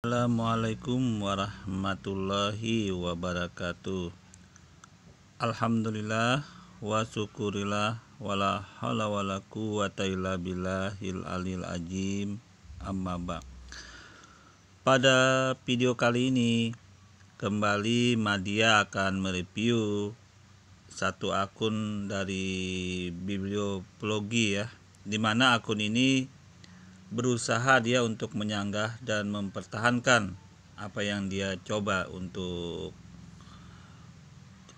Assalamualaikum warahmatullahi wabarakatuh. Alhamdulillah wa syukurillah wala haula wala quwata illa billahil alil azim, amma ba'. Pada video kali ini kembali Madia akan mereview satu akun dari Biblioplogi ya, dimana akun ini berusaha dia untuk menyanggah dan mempertahankan apa yang dia coba untuk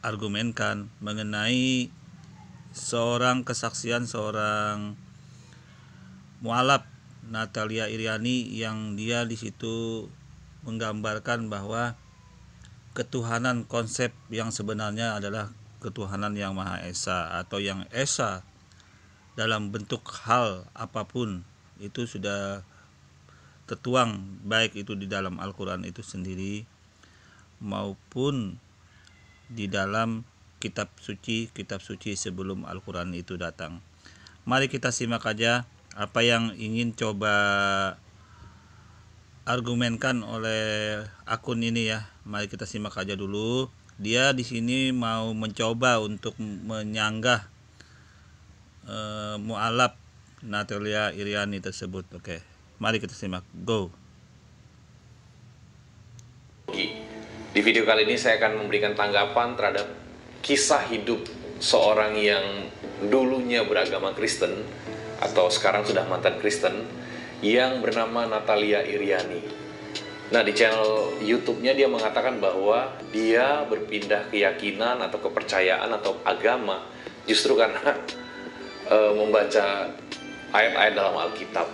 argumenkan mengenai kesaksian seorang mualaf Natalia Iriani, yang dia di situ menggambarkan bahwa ketuhanan konsep yang sebenarnya adalah ketuhanan yang Maha Esa atau yang Esa dalam bentuk hal apapun itu sudah tertuang, baik itu di dalam Al-Quran itu sendiri maupun di dalam kitab suci sebelum Al-Quran itu datang. Mari kita simak aja apa yang ingin coba argumenkan oleh akun ini ya. Mari kita simak aja dulu. Dia di sini mau mencoba untuk menyanggah mualaf Natalia Iriani tersebut. Oke, mari kita simak. Go. Di video kali ini saya akan memberikan tanggapan terhadap kisah hidup seorang yang dulunya beragama Kristen atau sekarang sudah mantan Kristen yang bernama Natalia Iriani. Nah, di channel YouTube-nya dia mengatakan bahwa dia berpindah keyakinan atau kepercayaan atau agama justru karena membaca ayat-ayat dalam Alkitab.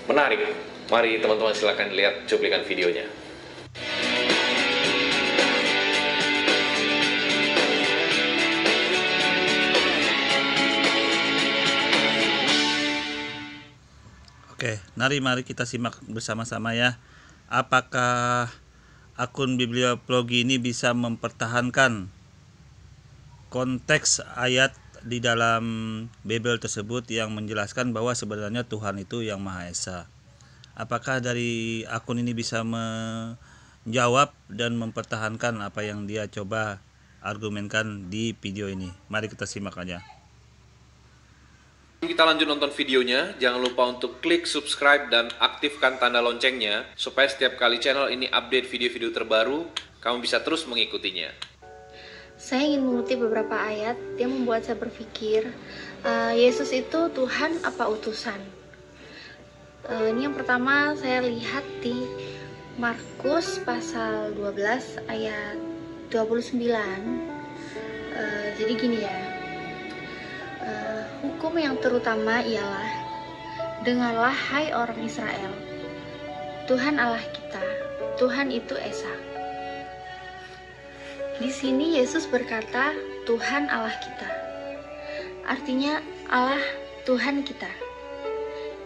Menarik. Mari teman-teman silakan lihat cuplikan videonya. Oke, mari kita simak bersama-sama ya. Apakah akun Biblioplogi ini bisa mempertahankan konteks ayat di dalam Bible tersebut yang menjelaskan bahwa sebenarnya Tuhan itu yang Maha Esa? Apakah dari akun ini bisa menjawab dan mempertahankan apa yang dia coba argumenkan di video ini? Mari kita simak aja. Kita lanjut nonton videonya. Jangan lupa untuk klik subscribe dan aktifkan tanda loncengnya supaya setiap kali channel ini update video-video terbaru, kamu bisa terus mengikutinya. Saya ingin mengutip beberapa ayat yang membuat saya berpikir, Yesus itu Tuhan apa utusan? Ini yang pertama saya lihat di Markus pasal 12 ayat 29. Jadi gini ya, hukum yang terutama ialah, dengarlah hai orang Israel, Tuhan Allah kita, Tuhan itu Esa. Di sini Yesus berkata Tuhan Allah kita. Artinya Allah Tuhan kita.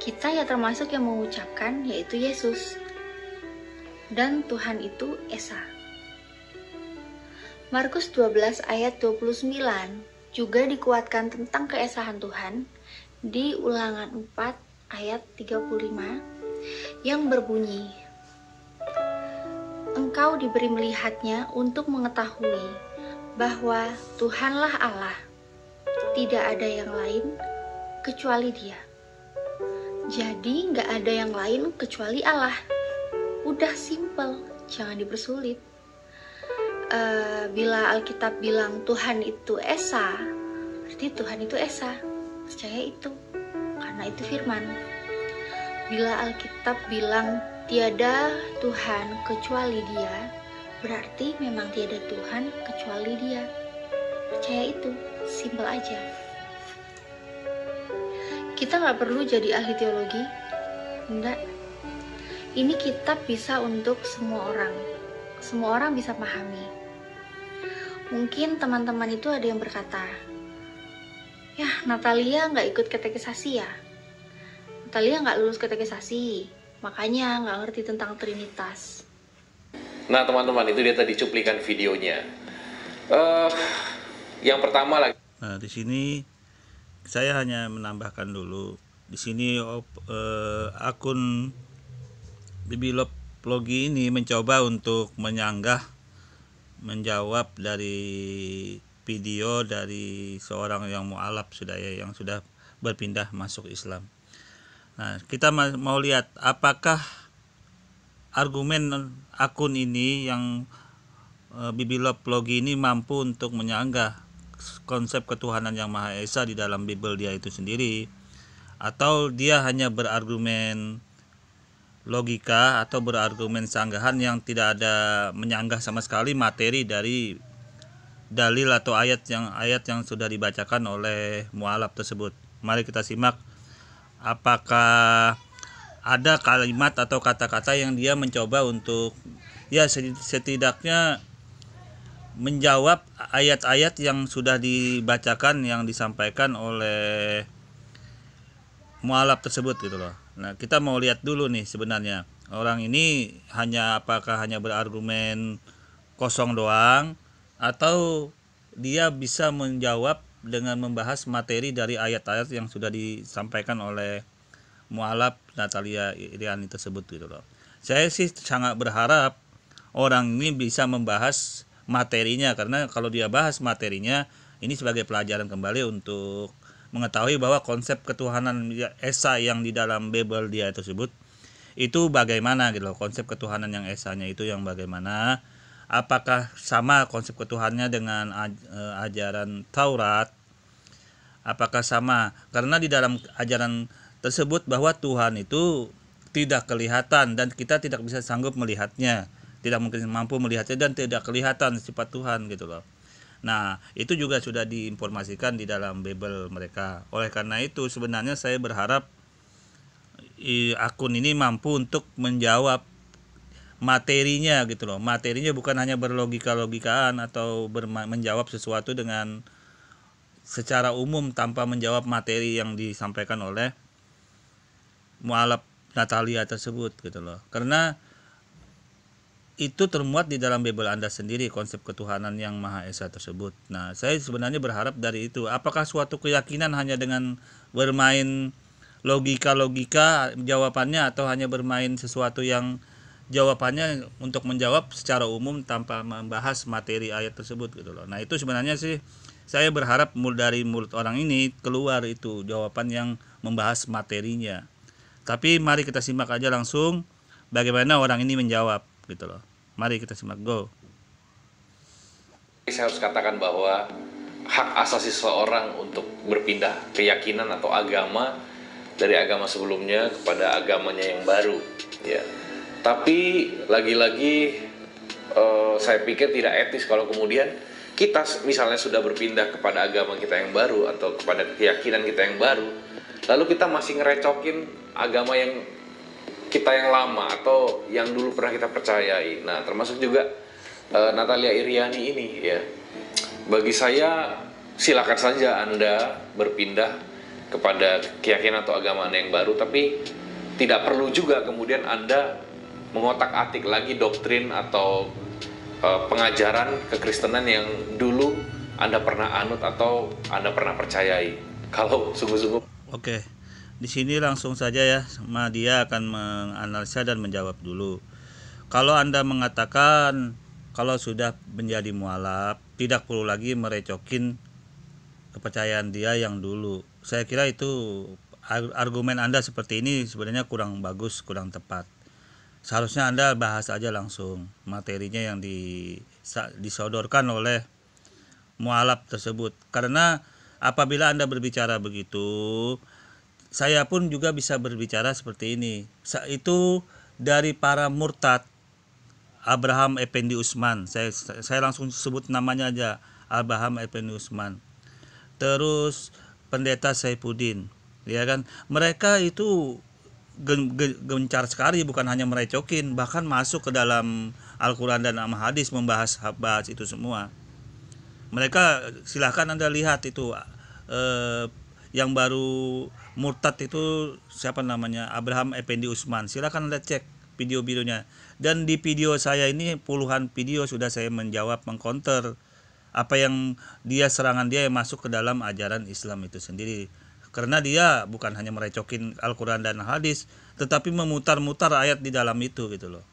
Kita ya termasuk yang mengucapkan, yaitu Yesus. Dan Tuhan itu Esa. Markus 12 ayat 29 juga dikuatkan tentang keesahan Tuhan di Ulangan 4 ayat 35 yang berbunyi, engkau diberi melihatnya untuk mengetahui bahwa Tuhanlah Allah, tidak ada yang lain kecuali Dia. Jadi nggak ada yang lain kecuali Allah. Udah simple, jangan dipersulit. Bila Alkitab bilang Tuhan itu Esa, berarti Tuhan itu Esa. Percaya itu, karena itu firman. Bila Alkitab bilang tiada Tuhan kecuali Dia, berarti memang tiada Tuhan kecuali Dia. Percaya itu, simpel aja. Kita nggak perlu jadi ahli teologi, enggak. Ini kitab bisa untuk semua orang. Semua orang bisa pahami. Mungkin teman-teman itu ada yang berkata, ya Natalia nggak ikut katekisasi ya. Natalia nggak lulus katekisasi, makanya nggak ngerti tentang Trinitas. Nah teman-teman, itu dia tadi cuplikan videonya. Yang pertama lagi. Nah, di sini saya hanya menambahkan dulu. Di sini akun Biblioplogi Logi ini mencoba untuk menjawab dari video dari seorang yang mualaf yang sudah berpindah masuk Islam. Nah, kita mau lihat apakah argumen akun ini yang Logi ini mampu untuk menyanggah konsep ketuhanan yang Maha Esa di dalam Bible dia itu sendiri, atau dia hanya berargumen logika atau berargumen sanggahan yang tidak ada menyanggah sama sekali materi dari dalil atau ayat yang sudah dibacakan oleh mualaf tersebut. Mari kita simak apakah ada kalimat atau kata-kata yang dia mencoba untuk setidaknya menjawab ayat-ayat yang sudah dibacakan, yang disampaikan oleh mualaf tersebut gitu loh. Nah, kita mau lihat dulu nih sebenarnya orang ini apakah hanya berargumen kosong doang, atau dia bisa menjawab dengan membahas materi dari ayat-ayat yang sudah disampaikan oleh mualaf Natalia Iriani tersebut gitu loh. Saya sih sangat berharap orang ini bisa membahas materinya, karena kalau dia bahas materinya ini sebagai pelajaran kembali untuk mengetahui bahwa konsep ketuhanan Esa yang di dalam Bible dia tersebut itu bagaimana gitu loh. Konsep ketuhanan yang Esanya itu yang bagaimana, apakah sama konsep ketuhanannya dengan ajaran Taurat, apakah sama, karena di dalam ajaran tersebut bahwa Tuhan itu tidak kelihatan dan kita tidak bisa sanggup melihatnya, tidak mungkin mampu melihatnya dan tidak kelihatan sifat Tuhan gitu loh. Nah, itu juga sudah diinformasikan di dalam Bible mereka. Oleh karena itu sebenarnya saya berharap akun ini mampu untuk menjawab materinya gitu loh. Materinya bukan hanya berlogika-logikaan atau menjawab sesuatu dengan secara umum tanpa menjawab materi yang disampaikan oleh mualaf Natalia tersebut gitu loh. Karena itu termuat di dalam Bible Anda sendiri, konsep ketuhanan yang Maha Esa tersebut. Nah, saya sebenarnya berharap dari itu, apakah suatu keyakinan hanya dengan bermain logika-logika jawabannya, atau hanya bermain sesuatu yang jawabannya untuk menjawab secara umum tanpa membahas materi ayat tersebut gitu loh. Nah, itu sebenarnya sih saya berharap dari mulut orang ini keluar itu jawaban yang membahas materinya. Tapi mari kita simak aja langsung bagaimana orang ini menjawab gitu loh. Mari kita simak, go. Saya harus katakan bahwa hak asasi seseorang untuk berpindah keyakinan atau agama dari agama sebelumnya kepada agamanya yang baru, ya. Tapi lagi-lagi saya pikir tidak etis kalau kemudian kita misalnya sudah berpindah kepada agama kita yang baru atau kepada keyakinan kita yang baru, lalu kita masih ngerecokin agama yang kita yang lama atau yang dulu pernah kita percayai. Nah, termasuk juga Natalia Iriani ini ya. Bagi saya silakan saja Anda berpindah kepada keyakinan atau agama Anda yang baru, tapi tidak perlu juga kemudian Anda mengotak-atik lagi doktrin atau pengajaran kekristenan yang dulu Anda pernah anut atau Anda pernah percayai. Kalau sungguh-sungguh. Oke. Di sini langsung saja ya, dia akan menganalisa dan menjawab dulu. Kalau Anda mengatakan kalau sudah menjadi mualaf, tidak perlu lagi merecokin kepercayaan dia yang dulu. Saya kira itu argumen Anda seperti ini sebenarnya kurang bagus, kurang tepat. Seharusnya Anda bahas aja langsung materinya yang disodorkan oleh mualaf tersebut. Karena apabila Anda berbicara begitu, saya pun juga bisa berbicara seperti ini. Itu dari para murtad, Abraham Effendi Usman. Saya langsung sebut namanya aja, Abraham Effendi Usman. Terus pendeta Saifuddin, ya kan? Mereka itu gencar sekali, bukan hanya merecokin, bahkan masuk ke dalam Al-Quran dan Hadis membahas itu semua. Mereka silahkan Anda lihat itu yang baru murtad itu siapa namanya, Abraham Effendi Usman. Silakan Anda cek video-videonya. Dan di video saya ini puluhan video sudah saya menjawab, mengcounter apa yang serangan dia yang masuk ke dalam ajaran Islam itu sendiri. Karena dia bukan hanya merecokin Al-Quran dan Hadis, tetapi memutar-mutar ayat di dalam itu gitu loh.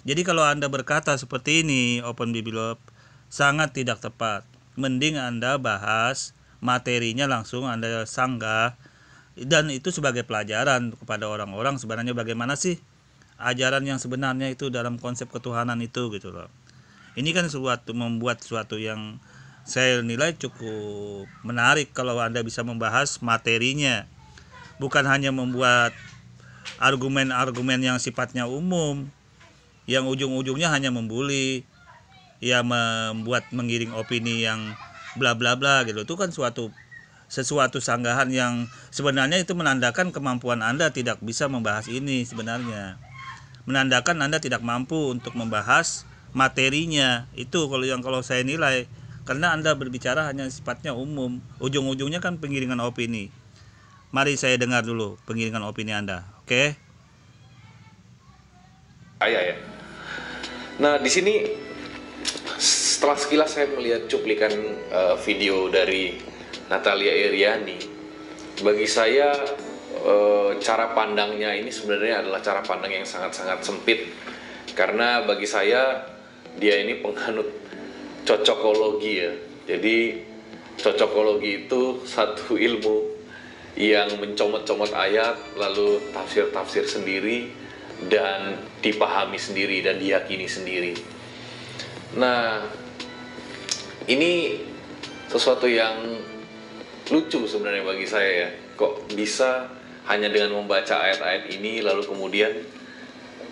Jadi kalau Anda berkata seperti ini, Open Bible, sangat tidak tepat. Mending Anda bahas materinya langsung Anda sanggah, dan itu sebagai pelajaran kepada orang-orang sebenarnya bagaimana sih ajaran yang sebenarnya itu dalam konsep ketuhanan itu gitu loh. Ini kan membuat sesuatu yang saya nilai cukup menarik kalau Anda bisa membahas materinya, bukan hanya membuat argumen-argumen yang sifatnya umum, yang ujung-ujungnya hanya membuli, ya membuat menggiring opini yang bla bla bla gitu. Itu kan sesuatu sanggahan yang sebenarnya itu menandakan kemampuan Anda tidak bisa membahas ini sebenarnya. Menandakan Anda tidak mampu untuk membahas materinya. Itu kalau saya nilai, karena Anda berbicara hanya sifatnya umum, ujung-ujungnya kan penggiringan opini. Mari saya dengar dulu penggiringan opini Anda. Oke? Ya. Nah, di sini setelah sekilas saya melihat cuplikan video dari Natalia Iriani, bagi saya cara pandangnya ini sebenarnya adalah cara pandang yang sangat-sangat sempit, karena bagi saya dia ini penganut cocokologi ya. Jadi cocokologi itu satu ilmu yang mencomot-comot ayat lalu tafsir-tafsir sendiri dan dipahami sendiri dan diyakini sendiri. Nah, ini sesuatu yang lucu sebenarnya bagi saya ya. Kok bisa hanya dengan membaca ayat-ayat ini lalu kemudian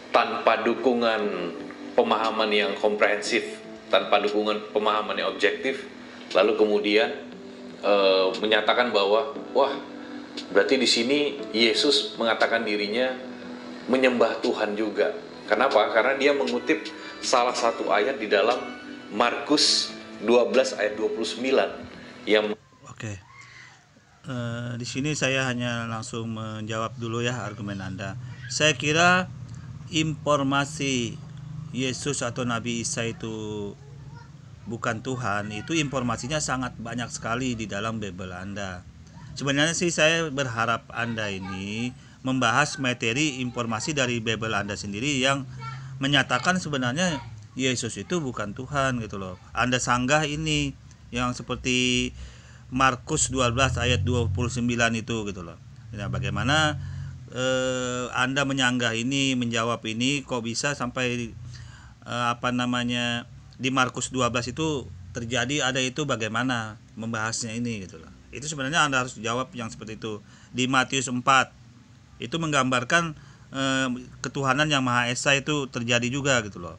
tanpa dukungan pemahaman yang komprehensif, tanpa dukungan pemahaman yang objektif, lalu kemudian menyatakan bahwa wah, berarti di sini Yesus mengatakan dirinya menyembah Tuhan juga. Kenapa? Karena dia mengutip salah satu ayat di dalam Markus 12 ayat 29 yang Oke. Di sini saya hanya langsung menjawab dulu ya argumen Anda. Saya kira informasi Yesus atau Nabi Isa itu bukan Tuhan, itu informasinya sangat banyak sekali di dalam Bible Anda. Sebenarnya sih saya berharap Anda ini membahas materi informasi dari Bible Anda sendiri yang menyatakan sebenarnya Yesus itu bukan Tuhan gitu loh. Anda sanggah ini yang seperti Markus 12 ayat 29 itu gitu loh. Nah, bagaimana Anda menyanggah ini, menjawab ini, kok bisa sampai di Markus 12 itu terjadi ada itu, bagaimana membahasnya ini gitu loh. Itu sebenarnya Anda harus jawab yang seperti itu. Di Matius 4 itu menggambarkan ketuhanan yang Maha Esa itu terjadi juga gitu loh.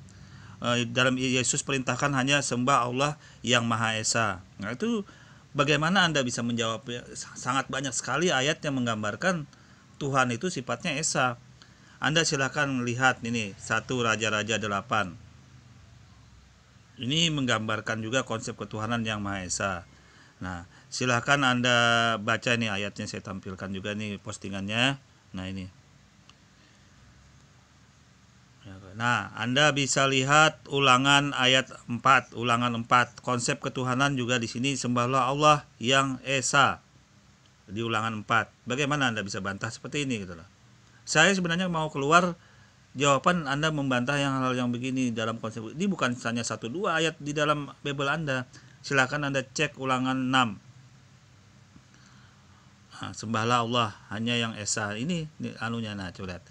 Dalam Yesus perintahkan hanya sembah Allah yang Maha Esa. Nah, itu bagaimana Anda bisa menjawab? Sangat banyak sekali ayat yang menggambarkan Tuhan itu sifatnya Esa. Anda silakan lihat ini 1 Raja-Raja 8. Ini menggambarkan juga konsep ketuhanan yang Maha Esa. Nah, silakan Anda baca nih ayatnya, saya tampilkan juga nih postingannya. Nah, ini. Nah, Anda bisa lihat ulangan ayat 4, ulangan 4. Konsep ketuhanan juga di sini, sembahlah Allah yang Esa. Di ulangan 4. Bagaimana Anda bisa bantah seperti ini gitu loh. Saya sebenarnya mau keluar jawaban Anda membantah hal yang begini dalam konsep. Ini bukan hanya 1-2 ayat di dalam Bible Anda. Silakan Anda cek ulangan 6. Nah, sembahlah Allah hanya yang Esa. Ini anunya, nah coba lihat.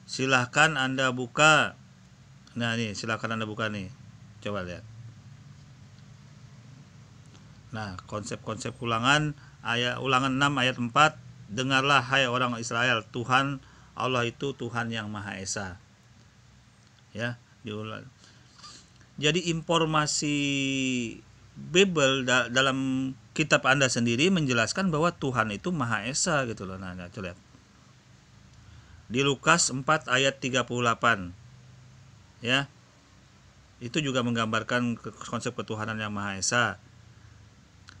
Silahkan Anda buka. Nah nih, silahkan Anda buka nih. Coba lihat. Nah, konsep-konsep ulangan 6 ayat 4. Dengarlah hai orang Israel, Tuhan Allah itu Tuhan yang Maha Esa. Ya, diulang. Jadi informasi Bible dalam kitab Anda sendiri menjelaskan bahwa Tuhan itu Maha Esa gitu loh. Nah, coba lihat. Di Lukas 4 ayat 38. Ya. Itu juga menggambarkan konsep ketuhanan yang Maha Esa.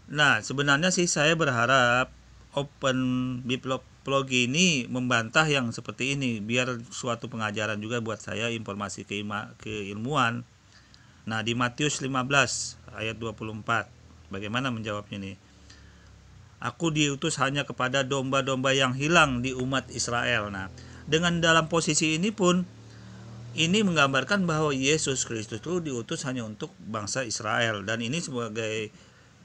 Nah, sebenarnya sih saya berharap Open Bibliology ini membantah yang seperti ini biar suatu pengajaran juga buat saya, informasi keilmuan. Nah, di Matius 15 ayat 24. Bagaimana menjawabnya nih? Aku diutus hanya kepada domba-domba yang hilang di umat Israel. Nah, dengan dalam posisi ini pun ini menggambarkan bahwa Yesus Kristus itu diutus hanya untuk bangsa Israel, dan ini sebagai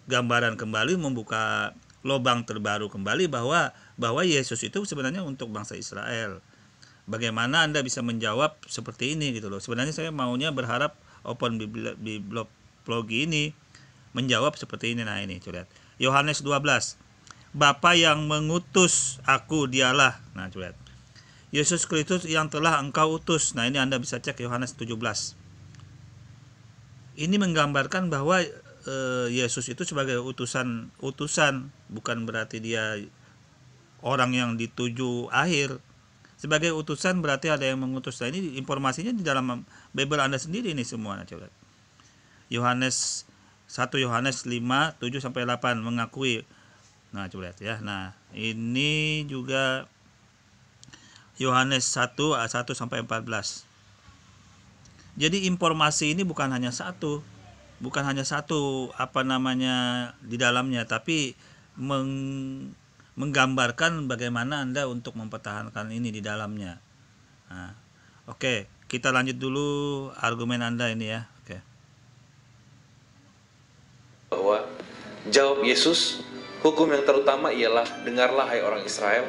gambaran kembali membuka lubang terbaru kembali bahwa Yesus itu sebenarnya untuk bangsa Israel. Bagaimana Anda bisa menjawab seperti ini gitu loh. Sebenarnya saya maunya berharap Open Bibliology ini menjawab seperti ini. Nah, ini coba lihat. Yohanes 12. Bapa yang mengutus aku dialah. Nah, coba lihat. Yesus Kristus yang telah engkau utus. Nah, ini Anda bisa cek Yohanes 17. Ini menggambarkan bahwa Yesus itu sebagai utusan, bukan berarti dia orang yang dituju akhir. Sebagai utusan berarti ada yang mengutus. Nah, ini informasinya di dalam Bible Anda sendiri ini semua. Nah, coba. Yohanes 1 Yohanes 5 7 sampai 8 mengakui. Nah, coba lihat ya. Nah, ini juga Yohanes 1 ayat 1 sampai 14. Jadi informasi ini bukan hanya satu di dalamnya, tapi menggambarkan bagaimana Anda untuk mempertahankan ini di dalamnya. Nah, oke, kita lanjut dulu argumen Anda ini ya. Oke. Bahwa jawab Yesus, hukum yang terutama ialah, dengarlah hai orang Israel,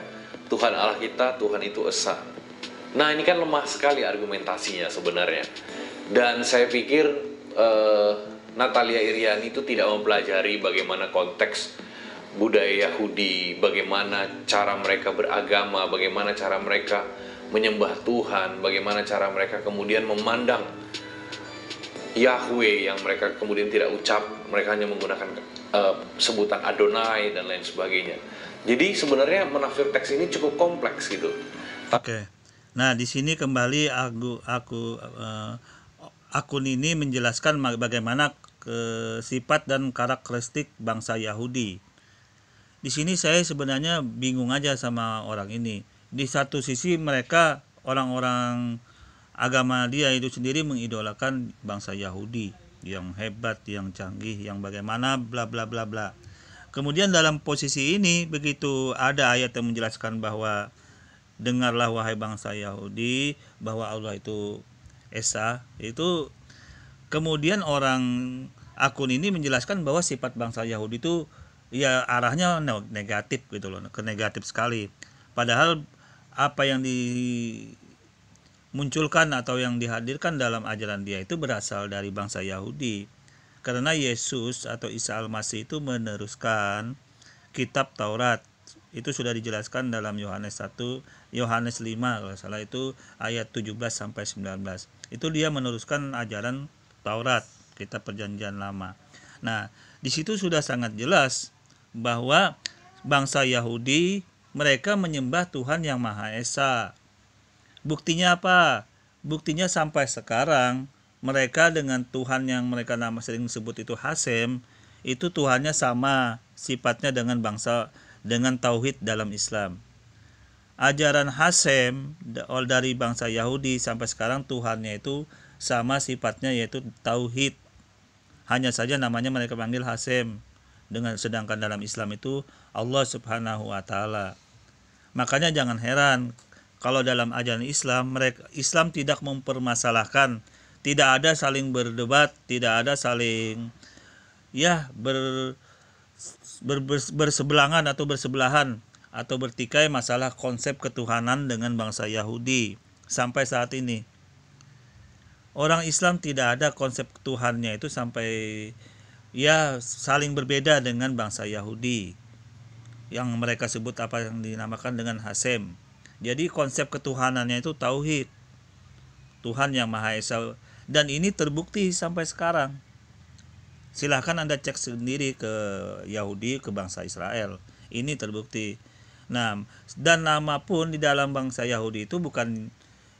Tuhan Allah kita, Tuhan itu esa. Nah, ini kan lemah sekali argumentasinya sebenarnya. Dan saya pikir Natalia Iriani itu tidak mempelajari bagaimana konteks budaya Yahudi, bagaimana cara mereka beragama, bagaimana cara mereka menyembah Tuhan, bagaimana cara mereka kemudian memandang Yahweh yang mereka kemudian tidak ucap, mereka hanya menggunakan sebutan Adonai dan lain sebagainya. Jadi sebenarnya menafsir teks ini cukup kompleks gitu. Oke. Nah, di sini kembali akun ini menjelaskan bagaimana sifat dan karakteristik bangsa Yahudi. Di sini saya sebenarnya bingung aja sama orang ini. Di satu sisi mereka orang-orang agama dia itu sendiri mengidolakan bangsa Yahudi yang hebat, yang canggih, yang bagaimana bla bla bla bla. Kemudian dalam posisi ini begitu ada ayat yang menjelaskan bahwa dengarlah wahai bangsa Yahudi bahwa Allah itu Esa, itu kemudian orang akun ini menjelaskan bahwa sifat bangsa Yahudi itu ya arahnya negatif gitu loh, ke negatif sekali. Padahal apa yang dimunculkan atau yang dihadirkan dalam ajaran dia itu berasal dari bangsa Yahudi. Karena Yesus atau Isa Al-Masih itu meneruskan kitab Taurat. Itu sudah dijelaskan dalam Yohanes 1, Yohanes 5 kalau salah itu ayat 17 sampai 19. Itu dia meneruskan ajaran Taurat, kitab Perjanjian Lama. Nah, di situ sudah sangat jelas bahwa bangsa Yahudi mereka menyembah Tuhan yang Maha Esa. Buktinya apa? Buktinya sampai sekarang mereka dengan Tuhan yang mereka sering sebut itu Hasem, itu Tuhannya sama sifatnya dengan tauhid dalam Islam. Ajaran Hasem dari bangsa Yahudi sampai sekarang Tuhannya itu sama sifatnya yaitu tauhid. Hanya saja namanya mereka panggil Hasem, sedangkan dalam Islam itu Allah Subhanahu wa taala. Makanya jangan heran kalau dalam ajaran Islam tidak mempermasalahkan, tidak ada saling berdebat, tidak ada saling berseberangan atau bersebelahan atau bertikai masalah konsep ketuhanan dengan bangsa Yahudi sampai saat ini. Orang Islam tidak ada konsep Tuhannya itu sampai saling berbeda dengan bangsa Yahudi yang mereka sebut apa yang dinamakan dengan Hasem. Jadi konsep ketuhanannya itu tauhid, Tuhan yang Maha Esa, dan ini terbukti sampai sekarang. Silahkan Anda cek sendiri ke Yahudi, ke bangsa Israel, ini terbukti. Nah, dan nama pun di dalam bangsa Yahudi itu bukan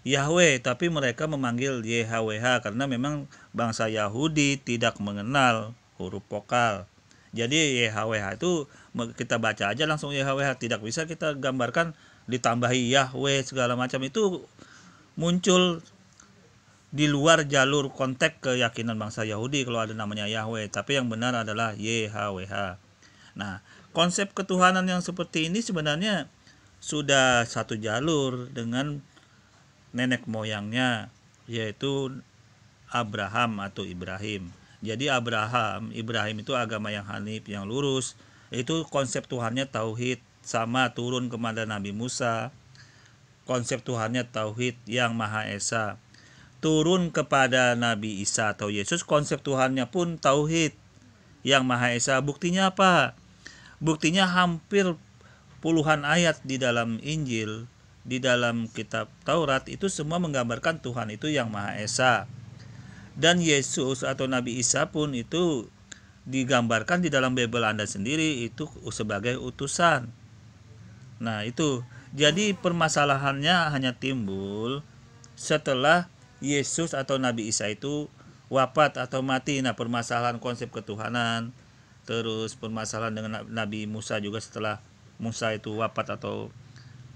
Yahweh, tapi mereka memanggil YHWH karena memang bangsa Yahudi tidak mengenal huruf vokal. Jadi YHWH itu kita baca aja langsung YHWH, tidak bisa kita gambarkan ditambahi Yahweh segala macam. Itu muncul di luar jalur konteks keyakinan bangsa Yahudi kalau ada namanya Yahweh, tapi yang benar adalah YHWH. Nah, konsep ketuhanan yang seperti ini sebenarnya sudah satu jalur dengan nenek moyangnya yaitu Abraham atau Ibrahim. Jadi Ibrahim itu agama yang hanif, yang lurus. Itu konsep Tuhannya tauhid, sama turun kepada Nabi Musa. Konsep Tuhannya tauhid yang Maha Esa. Turun kepada Nabi Isa atau Yesus, konsep Tuhannya pun tauhid yang Maha Esa. Buktinya apa? Buktinya hampir puluhan ayat di dalam Injil, di dalam kitab Taurat, itu semua menggambarkan Tuhan itu yang Maha Esa. Dan Yesus atau Nabi Isa pun itu digambarkan di dalam Bible Anda sendiri itu sebagai utusan. Nah itu, jadi permasalahannya hanya timbul setelah Yesus atau Nabi Isa itu wafat atau mati. Nah permasalahan konsep ketuhanan, terus permasalahan dengan Nabi Musa juga setelah Musa itu wafat atau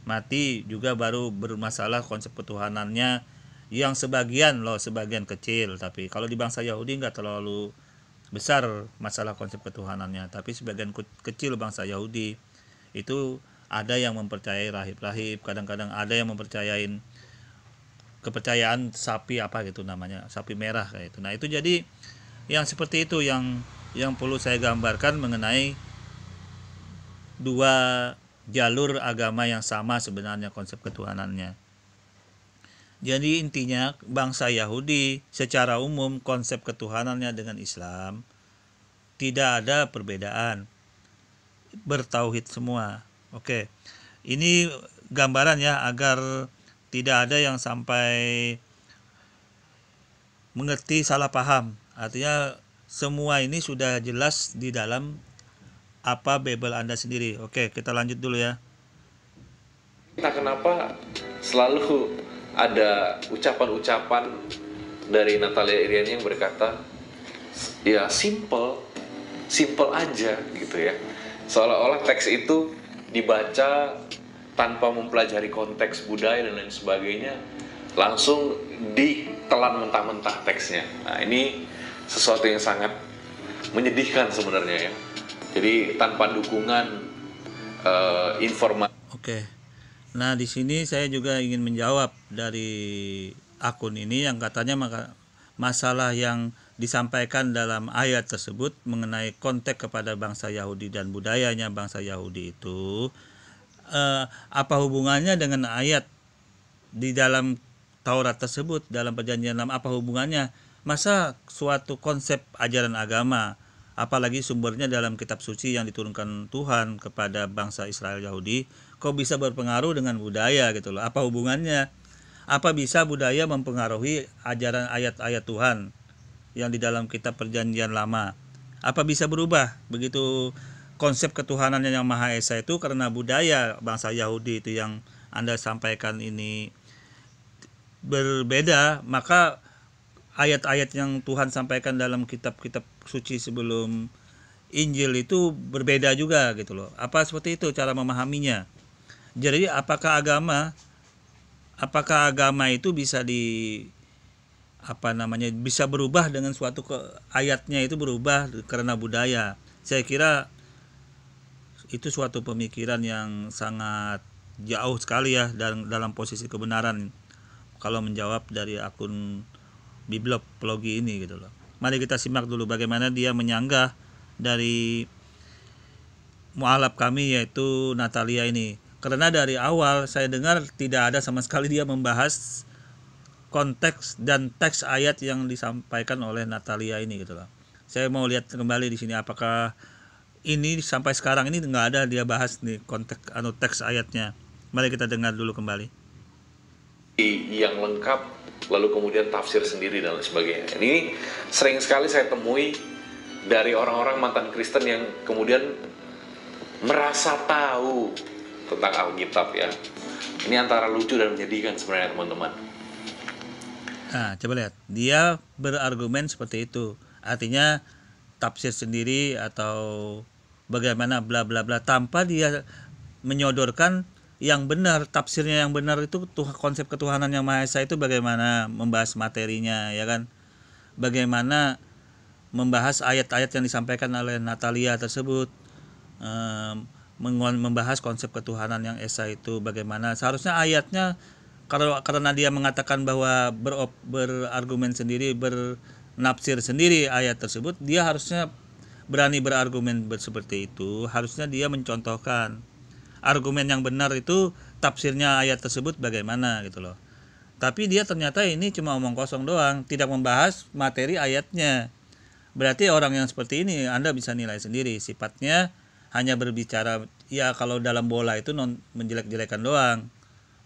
mati juga baru bermasalah konsep ketuhanannya, yang sebagian kecil. Tapi kalau di bangsa Yahudi nggak terlalu besar masalah konsep ketuhanannya, tapi sebagian kecil bangsa Yahudi itu ada yang mempercayai rahib-rahib, kadang-kadang ada yang mempercayain kepercayaan sapi apa gitu namanya, sapi merah kayak itu. Nah itu jadi yang seperti itu yang perlu saya gambarkan mengenai dua jalur agama yang sama sebenarnya konsep ketuhanannya. Jadi intinya bangsa Yahudi secara umum konsep ketuhanannya dengan Islam tidak ada perbedaan, bertauhid semua. Oke, ini gambaran ya agar tidak ada yang sampai mengerti salah paham. Artinya semua ini sudah jelas di dalam apa Bible Anda sendiri. Oke, kita lanjut dulu ya. Nah, kenapa selalu ada ucapan-ucapan dari Natalia Iriani yang berkata, ya simple aja gitu ya. Seolah-olah teks itu dibaca tanpa mempelajari konteks budaya dan lain sebagainya, langsung ditelan mentah-mentah teksnya. Nah ini sesuatu yang sangat menyedihkan sebenarnya ya. Jadi tanpa dukungan informasi. Oke. Nah di sini saya juga ingin menjawab dari akun ini yang katanya masalah yang disampaikan dalam ayat tersebut mengenai konteks kepada bangsa Yahudi dan budayanya bangsa Yahudi itu. Apa hubungannya dengan ayat di dalam Taurat tersebut, dalam perjanjian lama, apa hubungannya? Masa suatu konsep ajaran agama, apalagi sumbernya dalam kitab suci yang diturunkan Tuhan kepada bangsa Israel Yahudi, kok bisa berpengaruh dengan budaya gitu loh? Apa hubungannya? Apa bisa budaya mempengaruhi ajaran ayat-ayat Tuhan yang di dalam kitab perjanjian lama? Apa bisa berubah begitu konsep ketuhanannya yang Maha Esa itu karena budaya bangsa Yahudi itu yang Anda sampaikan ini berbeda, maka ayat-ayat yang Tuhan sampaikan dalam kitab-kitab suci sebelum Injil itu berbeda juga gitu loh. Apa seperti itu cara memahaminya? Jadi apakah agama itu bisa bisa berubah dengan suatu ayatnya itu berubah karena budaya? Saya kira itu suatu pemikiran yang sangat jauh sekali ya dalam posisi kebenaran kalau menjawab dari akun bibliologi ini gitu loh. Mari kita simak dulu bagaimana dia menyanggah dari mualaf kami yaitu Natalia ini. Karena dari awal saya dengar tidak ada sama sekali dia membahas konteks dan teks ayat yang disampaikan oleh Natalia ini gitu loh. Saya mau lihat kembali di sini apakah ini sampai sekarang ini nggak ada dia bahas nih konteks teks ayatnya. Mari kita dengar dulu kembali. Yang lengkap, lalu kemudian tafsir sendiri dan lain sebagainya. Ini sering sekali saya temui dari orang-orang mantan Kristen yang kemudian merasa tahu tentang Alkitab ya. Ini antara lucu dan menyedihkan sebenarnya teman-teman. Nah, coba lihat. Dia berargumen seperti itu. Artinya tafsir sendiri atau bagaimana bla bla bla tanpa dia menyodorkan yang benar, tafsirnya yang benar itu konsep ketuhanan yang Maha Esa itu bagaimana membahas materinya ya kan, bagaimana membahas ayat-ayat yang disampaikan oleh Natalia tersebut, membahas konsep ketuhanan yang Esa itu bagaimana. Seharusnya ayatnya karena dia mengatakan bahwa berargumen sendiri, bernafsir sendiri ayat tersebut, dia harusnya berani berargumen seperti itu. Harusnya dia mencontohkan argumen yang benar itu, tafsirnya ayat tersebut bagaimana gitu loh. Tapi dia ternyata ini cuma omong kosong doang, tidak membahas materi ayatnya. Berarti orang yang seperti ini Anda bisa nilai sendiri, sifatnya hanya berbicara, ya kalau dalam bola itu menjelek-jelekan doang,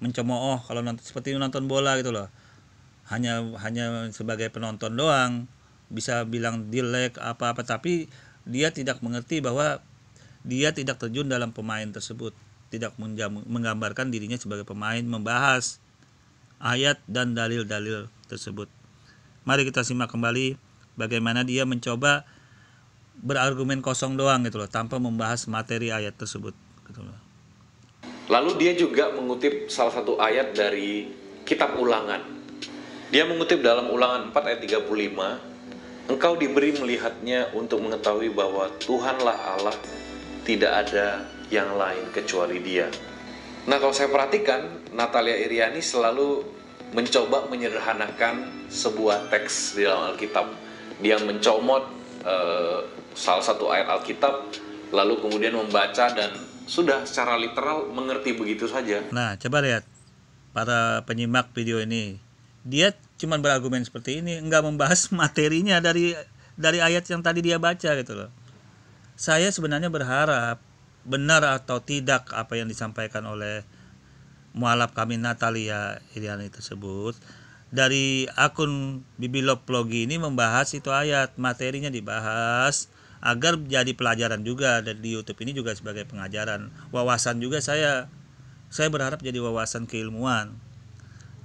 mencemooh, kalau seperti nonton bola gitu loh. Hanya sebagai penonton doang, bisa bilang jelek apa-apa, tapi dia tidak mengerti bahwa dia tidak terjun dalam pemain tersebut, tidak menggambarkan dirinya sebagai pemain, membahas ayat dan dalil-dalil tersebut. Mari kita simak kembali bagaimana dia mencoba berargumen kosong doang gitu loh, tanpa membahas materi ayat tersebut gitu loh. Lalu dia juga mengutip salah satu ayat dari kitab Ulangan. Dia mengutip dalam Ulangan 4 ayat 35, "Engkau diberi melihatnya untuk mengetahui bahwa Tuhanlah Allah, tidak ada yang lain kecuali Dia." Nah, kalau saya perhatikan, Natalia Iriani selalu mencoba menyederhanakan sebuah teks di dalam Alkitab. Dia mencomot salah satu ayat Alkitab, lalu kemudian membaca dan sudah secara literal mengerti begitu saja. Nah, coba lihat para penyimak video ini. Dia cuma berargumen seperti ini, enggak membahas materinya dari ayat yang tadi dia baca gitu loh. Saya sebenarnya berharap benar atau tidak apa yang disampaikan oleh mualaf kami Natalia Iriani tersebut. Dari akun Biblioplogi ini membahas itu ayat, materinya dibahas agar jadi pelajaran juga, dan di YouTube ini juga sebagai pengajaran, wawasan juga. Saya berharap jadi wawasan keilmuan.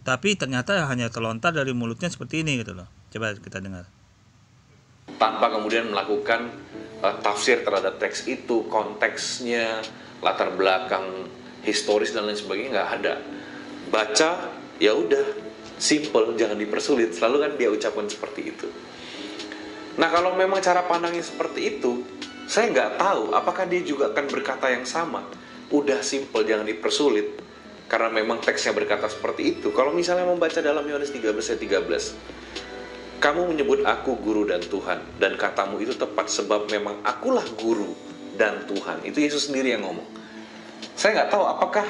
Tapi ternyata hanya terlontar dari mulutnya seperti ini gitu loh. Coba kita dengar. Tanpa kemudian melakukan tafsir terhadap teks itu, konteksnya, latar belakang historis dan lain sebagainya, nggak ada. Baca, ya udah, simple, jangan dipersulit. Selalu kan dia ucapkan seperti itu. Nah, kalau memang cara pandangnya seperti itu, saya nggak tahu apakah dia juga akan berkata yang sama. Udah simple, jangan dipersulit. Karena memang teksnya berkata seperti itu. Kalau misalnya membaca dalam Yohanes 13 ayat 13, "Kamu menyebut aku guru dan Tuhan, dan katamu itu tepat, sebab memang akulah guru dan Tuhan." Itu Yesus sendiri yang ngomong. Saya nggak tahu apakah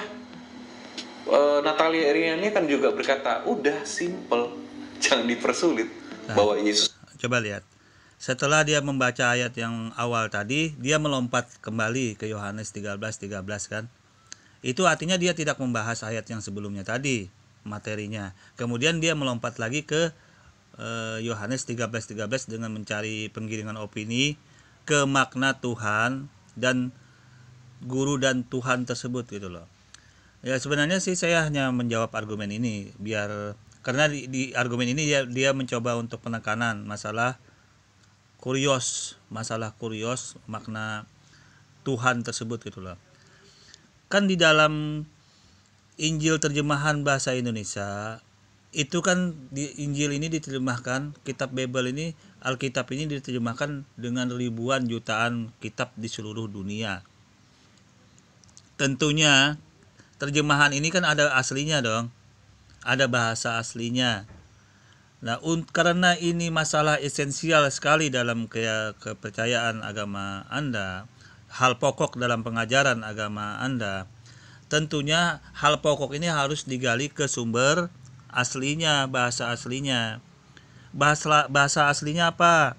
Natalia Iriani kan juga berkata, udah simple, jangan dipersulit. Nah, bahwa Yesus. Coba lihat. Setelah dia membaca ayat yang awal tadi, dia melompat kembali ke Yohanes 13:13 kan. Itu artinya dia tidak membahas ayat yang sebelumnya tadi, materinya. Kemudian dia melompat lagi ke Yohanes 13:13 dengan mencari penggiringan opini ke makna Tuhan dan guru dan Tuhan tersebut gitu loh. Ya sebenarnya sih saya hanya menjawab argumen ini karena di argumen ini dia mencoba untuk penekanan masalah kurios makna Tuhan tersebut gitu loh. Kan di dalam Injil terjemahan bahasa Indonesia itu kan di Injil ini diterjemahkan, kitab Bible ini, Alkitab ini diterjemahkan dengan ribuan jutaan kitab di seluruh dunia. Tentunya terjemahan ini kan ada aslinya dong, ada bahasa aslinya. Nah, karena ini masalah esensial sekali dalam kepercayaan agama Anda, hal pokok dalam pengajaran agama Anda, tentunya hal pokok ini harus digali ke sumber aslinya, bahasa aslinya. Bahasa aslinya apa?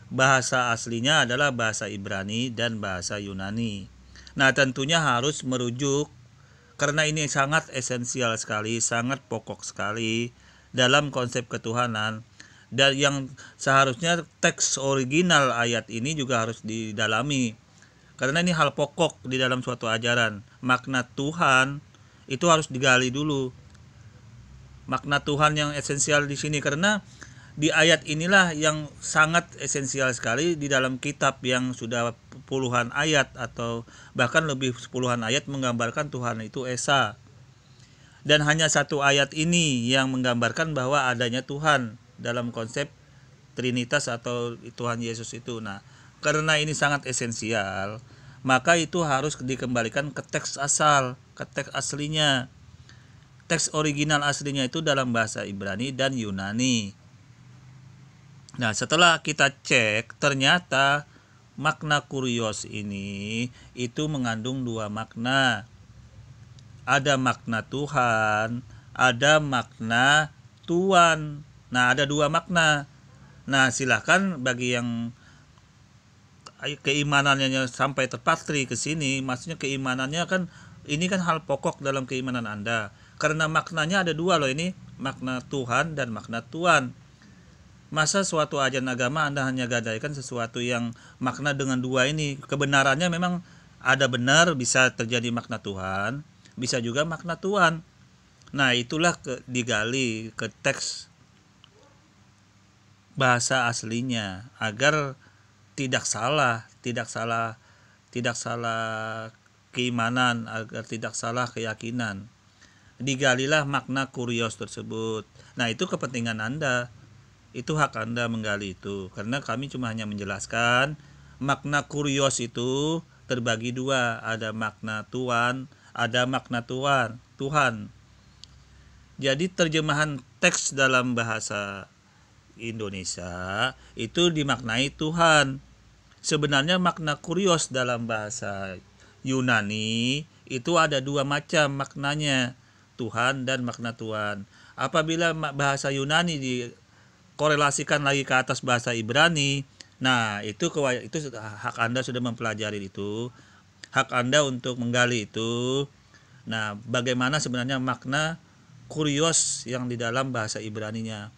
Bahasa aslinya adalah bahasa Ibrani dan bahasa Yunani. Nah, tentunya harus merujuk, karena ini sangat esensial sekali, sangat pokok sekali dalam konsep ketuhanan, dan yang seharusnya teks original ayat ini juga harus didalami, karena ini hal pokok di dalam suatu ajaran. Makna Tuhan itu harus digali dulu, makna Tuhan yang esensial di sini, karena di ayat inilah yang sangat esensial sekali di dalam kitab yang sudah puluhan ayat atau bahkan lebih puluhan ayat menggambarkan Tuhan itu Esa. Dan hanya satu ayat ini yang menggambarkan bahwa adanya Tuhan dalam konsep Trinitas atau Tuhan Yesus itu. Nah, karena ini sangat esensial, maka itu harus dikembalikan ke teks asal, ke teks aslinya. teks original aslinya itu dalam bahasa Ibrani dan Yunani. Nah, setelah kita cek, ternyata makna kurios ini itu mengandung dua makna. Ada makna Tuhan, ada makna Tuan. Nah, ada dua makna. Nah, silahkan bagi yang keimanannya sampai terpatri ke sini, maksudnya keimanannya kan ini kan hal pokok dalam keimanan Anda. Karena maknanya ada dua loh ini, makna Tuhan dan makna Tuan. Masa suatu ajaran agama Anda hanya gadaikan sesuatu yang makna dengan dua ini? Kebenarannya memang ada benar bisa terjadi makna Tuhan, bisa juga makna Tuan. Nah, itulah digali ke teks bahasa aslinya agar tidak salah keimanan, agar tidak salah keyakinan. Digalilah makna kurios tersebut. Nah, itu kepentingan Anda. Itu hak Anda menggali itu. Karena kami cuma hanya menjelaskan makna kurios itu terbagi dua. Ada makna Tuhan, ada makna Tuhan. Jadi terjemahan teks dalam bahasa Indonesia itu dimaknai Tuhan. Sebenarnya makna kurios dalam bahasa Yunani itu ada dua macam maknanya, Tuhan dan makna Tuhan. Apabila bahasa Yunani dikorelasikan lagi ke atas bahasa Ibrani, nah itu hak Anda sudah mempelajari itu, hak Anda untuk menggali itu. Nah, bagaimana sebenarnya makna kurios yang di dalam bahasa Ibraninya?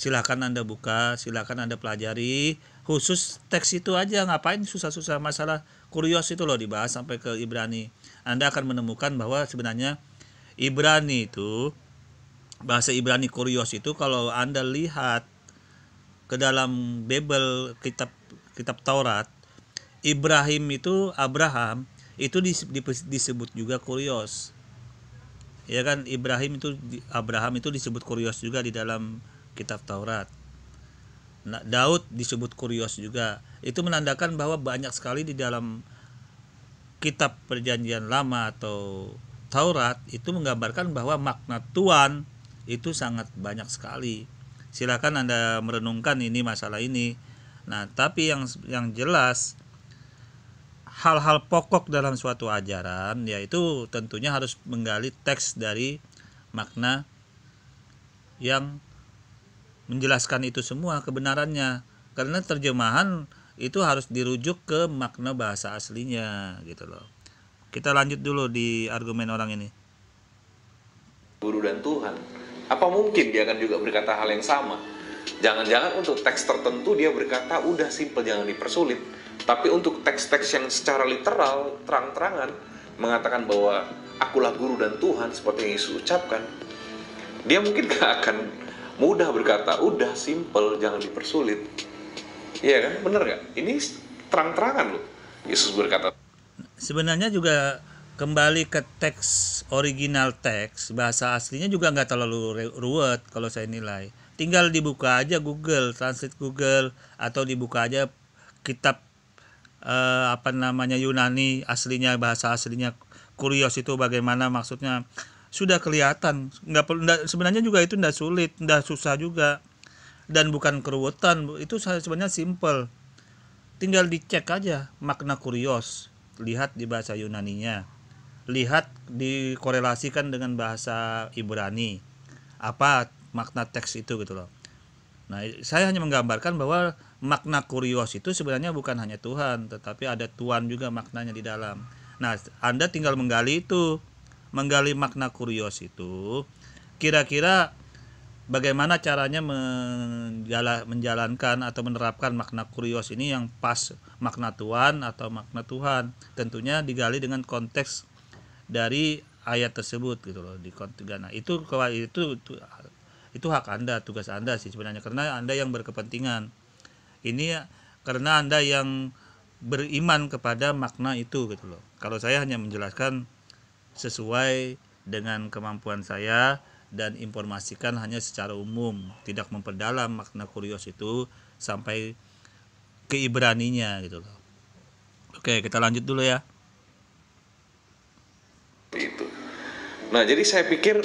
Silahkan Anda buka, silahkan Anda pelajari. Khusus teks itu aja, ngapain susah-susah masalah kurios itu loh dibahas sampai ke Ibrani. Anda akan menemukan bahwa sebenarnya Ibrani itu, bahasa Ibrani kurios itu kalau Anda lihat ke dalam Bible, kitab Taurat, Abraham itu disebut juga kurios. Ya kan, Abraham itu disebut kurios juga di dalam kitab Taurat. Nah, Daud disebut kurios juga. Itu menandakan bahwa banyak sekali di dalam kitab Perjanjian Lama atau Taurat itu menggambarkan bahwa makna Tuhan itu sangat banyak sekali. Silakan Anda merenungkan ini masalah ini. Nah, tapi yang jelas hal-hal pokok dalam suatu ajaran yaitu tentunya harus menggali teks dari makna yang menjelaskan itu semua kebenarannya, karena terjemahan itu harus dirujuk ke makna bahasa aslinya gitu loh. Kita lanjut dulu di argumen orang ini. Guru dan Tuhan, apa mungkin dia akan juga berkata hal yang sama? Jangan-jangan untuk teks tertentu dia berkata udah simpel, jangan dipersulit. Tapi untuk teks-teks yang secara literal, terang-terangan mengatakan bahwa akulah guru dan Tuhan seperti yang Yesus ucapkan, dia mungkin gak akan mudah berkata, udah simple, jangan dipersulit. Iya kan? Bener gak? Ini terang-terangan loh Yesus berkata. Sebenarnya juga kembali ke teks original teks, bahasa aslinya juga nggak terlalu ruwet kalau saya nilai. Tinggal dibuka aja Google, translate Google, atau dibuka aja kitab Yunani aslinya, bahasa aslinya kurios itu bagaimana maksudnya. Sudah kelihatan, sebenarnya juga itu tidak sulit, tidak susah juga, dan bukan keruwetan, itu sebenarnya simple. Tinggal dicek aja makna kurios, lihat di bahasa Yunaninya, lihat dikorelasikan dengan bahasa Ibrani, apa makna teks itu gitu loh. Nah, saya hanya menggambarkan bahwa makna kurios itu sebenarnya bukan hanya Tuhan, tetapi ada Tuhan juga maknanya di dalam. Nah, Anda tinggal menggali makna kurios itu, kira-kira bagaimana caranya menjalankan atau menerapkan makna kurios ini yang pas makna Tuhan atau makna Tuhan. Tentunya digali dengan konteks dari ayat tersebut gitu loh, di konteks. Nah, itu hak Anda, tugas Anda sih sebenarnya, karena Anda yang berkepentingan. Ini karena Anda yang beriman kepada makna itu gitu loh. Kalau saya hanya menjelaskan sesuai dengan kemampuan saya dan informasikan hanya secara umum, tidak memperdalam makna kurios itu sampai ke Ibraninya gitu loh. Oke, kita lanjut dulu ya. Itu. Nah, jadi saya pikir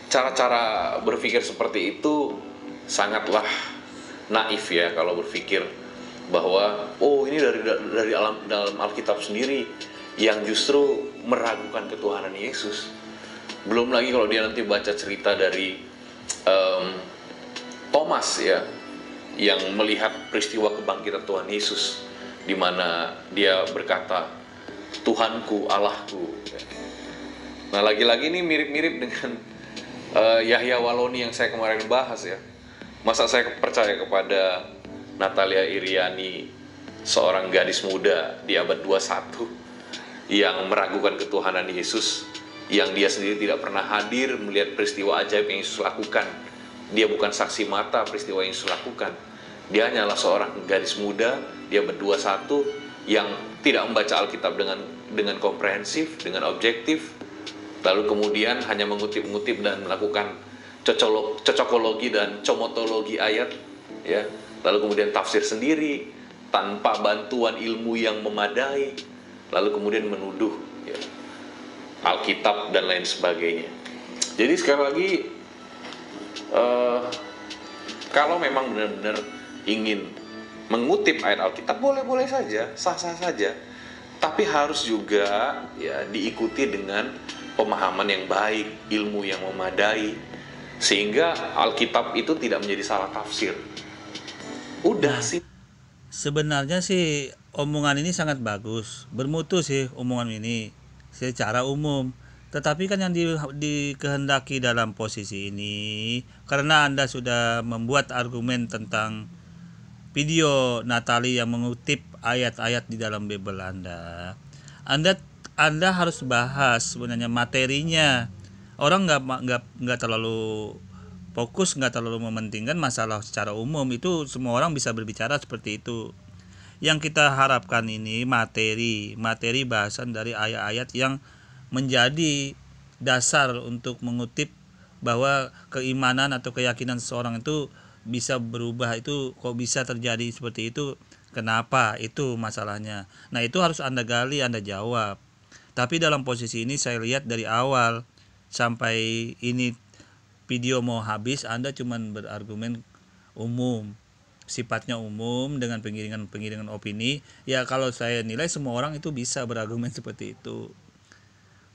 cara-cara berpikir seperti itu sangatlah naif ya, kalau berpikir bahwa ini dari dalam Alkitab sendiri yang justru meragukan ketuhanan Yesus. Belum lagi kalau dia nanti baca cerita dari Thomas ya, yang melihat peristiwa kebangkitan Tuhan Yesus, di mana dia berkata, Tuhanku, Allahku. Nah, lagi-lagi ini mirip-mirip dengan Yahya Waloni yang saya kemarin bahas ya. Masa saya percaya kepada Natalia Iriani, seorang gadis muda di abad 21 yang meragukan ketuhanan Yesus, yang dia sendiri tidak pernah hadir melihat peristiwa ajaib yang Yesus lakukan. Dia bukan saksi mata peristiwa yang Yesus lakukan. Dia hanyalah seorang gadis muda di abad 21 yang tidak membaca Alkitab dengan komprehensif, dengan objektif, lalu kemudian hanya mengutip-ngutip dan melakukan cocokologi dan comotologi ayat ya, lalu kemudian tafsir sendiri tanpa bantuan ilmu yang memadai, lalu kemudian menuduh ya, Alkitab dan lain sebagainya. Jadi sekali lagi, kalau memang benar-benar ingin mengutip ayat Alkitab, boleh-boleh saja, sah-sah saja, tapi harus juga ya diikuti dengan pemahaman yang baik, ilmu yang memadai, sehingga Alkitab itu tidak menjadi salah tafsir. Udah sih. Sebenarnya sih omongan ini sangat bagus, bermutu sih omongan ini secara umum. Tetapi kan yang dikehendaki dalam posisi ini, karena Anda sudah membuat argumen tentang video Natali yang mengutip ayat-ayat di dalam Bible Anda harus bahas sebenarnya materinya. Orang nggak terlalu fokus, nggak terlalu mementingkan masalah secara umum. Itu semua orang bisa berbicara seperti itu. Yang kita harapkan ini materi bahasan dari ayat-ayat yang menjadi dasar untuk mengutip bahwa keimanan atau keyakinan seseorang itu bisa berubah. Itu kok bisa terjadi seperti itu, kenapa, itu masalahnya. Nah, itu harus Anda gali, Anda jawab. Tapi dalam posisi ini saya lihat dari awal sampai ini video mau habis, Anda cuma berargumen umum, sifatnya umum dengan pengiringan opini. Ya kalau saya nilai semua orang itu bisa berargumen seperti itu.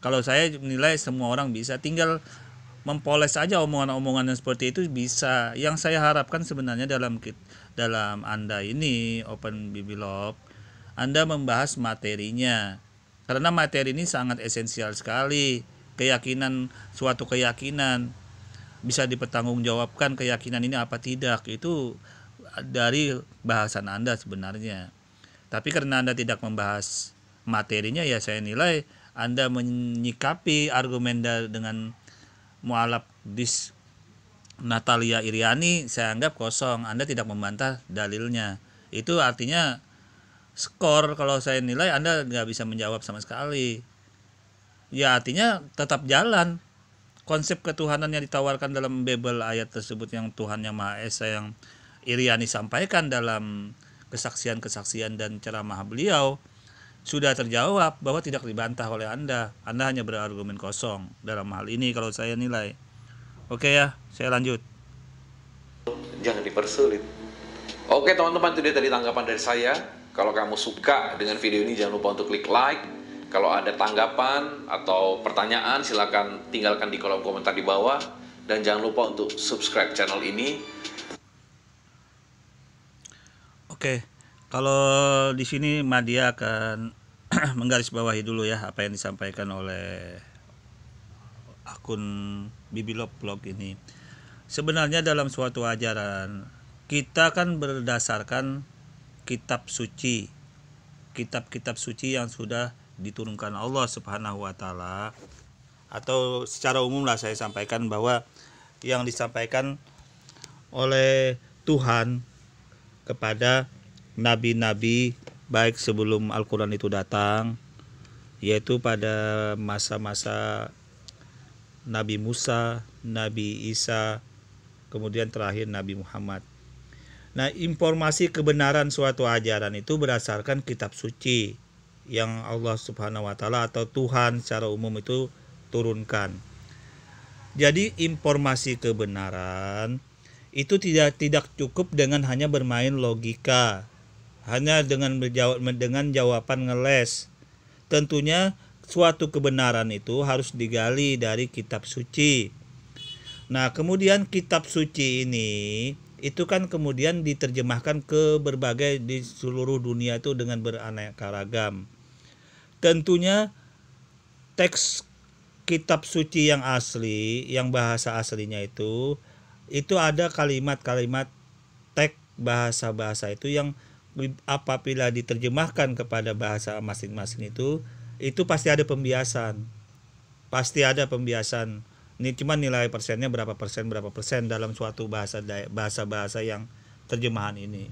Kalau saya nilai semua orang bisa, tinggal mempoles aja omongan-omongan yang seperti itu bisa. Yang saya harapkan sebenarnya dalam Anda ini Open Bibilog, Anda membahas materinya. Karena materi ini sangat esensial sekali. Suatu keyakinan bisa dipertanggungjawabkan, keyakinan ini apa tidak, itu dari bahasan Anda sebenarnya. Tapi karena Anda tidak membahas materinya, ya saya nilai Anda menyikapi argumen dengan mualaf dis Natalia Iriani, saya anggap kosong. Anda tidak membantah dalilnya. Itu artinya skor. Kalau saya nilai Anda nggak bisa menjawab sama sekali. Ya artinya tetap jalan konsep ketuhanan yang ditawarkan dalam Bible ayat tersebut, yang Tuhan yang Maha Esa yang Iriani sampaikan dalam kesaksian dan ceramah beliau sudah terjawab bahwa tidak dibantah oleh Anda. Anda hanya berargumen kosong dalam hal ini kalau saya nilai. Oke ya, saya lanjut. Jangan dipersulit. Oke teman-teman, itu dia tadi tanggapan dari saya. Kalau kamu suka dengan video ini, jangan lupa untuk klik like. Kalau ada tanggapan atau pertanyaan, silakan tinggalkan di kolom komentar di bawah. Dan jangan lupa untuk subscribe channel ini. Oke, kalau di sini Madia akan menggarisbawahi dulu ya apa yang disampaikan oleh akun Bibilog blog ini. Sebenarnya dalam suatu ajaran kita kan berdasarkan kitab suci, kitab-kitab suci yang sudah diturunkan Allah Subhanahu wa taala, atau secara umum lah saya sampaikan bahwa yang disampaikan oleh Tuhan kepada nabi-nabi baik sebelum Al-Quran itu datang, yaitu pada masa-masa Nabi Musa, Nabi Isa, kemudian terakhir Nabi Muhammad. Nah, informasi kebenaran suatu ajaran itu berdasarkan kitab suci yang Allah Subhanahu wa taala atau Tuhan secara umum itu turunkan. Jadi informasi kebenaran itu tidak cukup dengan hanya bermain logika, hanya dengan jawaban ngeles. Tentunya suatu kebenaran itu harus digali dari kitab suci. Nah, kemudian kitab suci ini itu kan kemudian diterjemahkan ke berbagai di seluruh dunia itu dengan beraneka ragam. Tentunya teks kitab suci yang asli, yang bahasa aslinya itu ada kalimat-kalimat teks bahasa-bahasa itu yang apabila diterjemahkan kepada bahasa masing-masing itu pasti ada pembiasan. Pasti ada pembiasan. Ini cuma nilai persennya berapa persen dalam suatu bahasa yang terjemahan ini.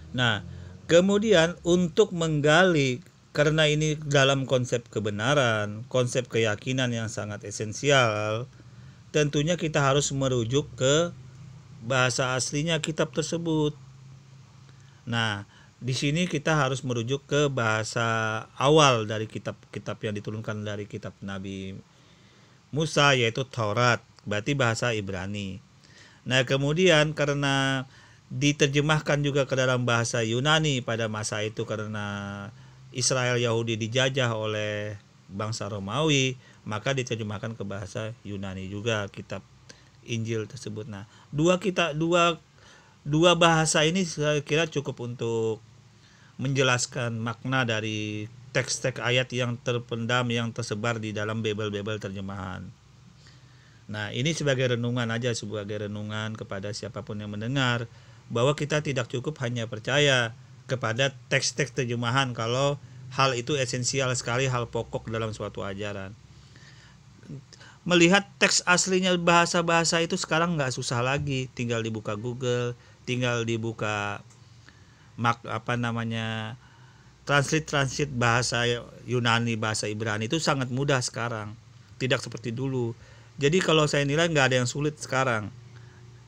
Nah, kemudian untuk menggali, karena ini dalam konsep kebenaran, konsep keyakinan yang sangat esensial, tentunya kita harus merujuk ke bahasa aslinya kitab tersebut. Nah, di sini kita harus merujuk ke bahasa awal dari kitab-kitab yang diturunkan dari kitab Nabi Musa, yaitu Taurat, berarti bahasa Ibrani. Nah, kemudian karena diterjemahkan juga ke dalam bahasa Yunani pada masa itu karena Israel Yahudi dijajah oleh bangsa Romawi, maka diterjemahkan ke bahasa Yunani juga kitab Injil tersebut. Nah, dua bahasa ini saya kira cukup untuk menjelaskan makna dari teks-teks ayat yang terpendam yang tersebar di dalam Bible terjemahan. Nah, ini sebagai renungan aja, sebagai renungan kepada siapapun yang mendengar, bahwa kita tidak cukup hanya percaya kepada teks-teks terjemahan kalau hal itu esensial sekali, hal pokok dalam suatu ajaran. Melihat teks aslinya bahasa-bahasa itu sekarang nggak susah lagi, tinggal dibuka Google, tinggal dibuka translate bahasa Yunani, bahasa Ibrani, itu sangat mudah sekarang, tidak seperti dulu. Jadi kalau saya nilai nggak ada yang sulit sekarang,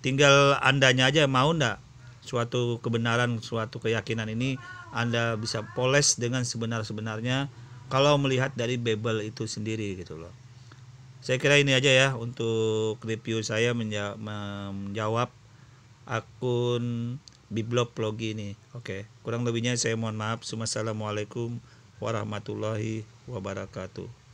tinggal andanya aja mau ndak suatu kebenaran, suatu keyakinan ini Anda bisa poles dengan sebenar-sebenarnya kalau melihat dari Bible itu sendiri gitu loh. Saya kira ini aja ya untuk review saya menjawab akun Bibloplogi ini. Oke, kurang lebihnya saya mohon maaf. Wassalamualaikum warahmatullahi wabarakatuh.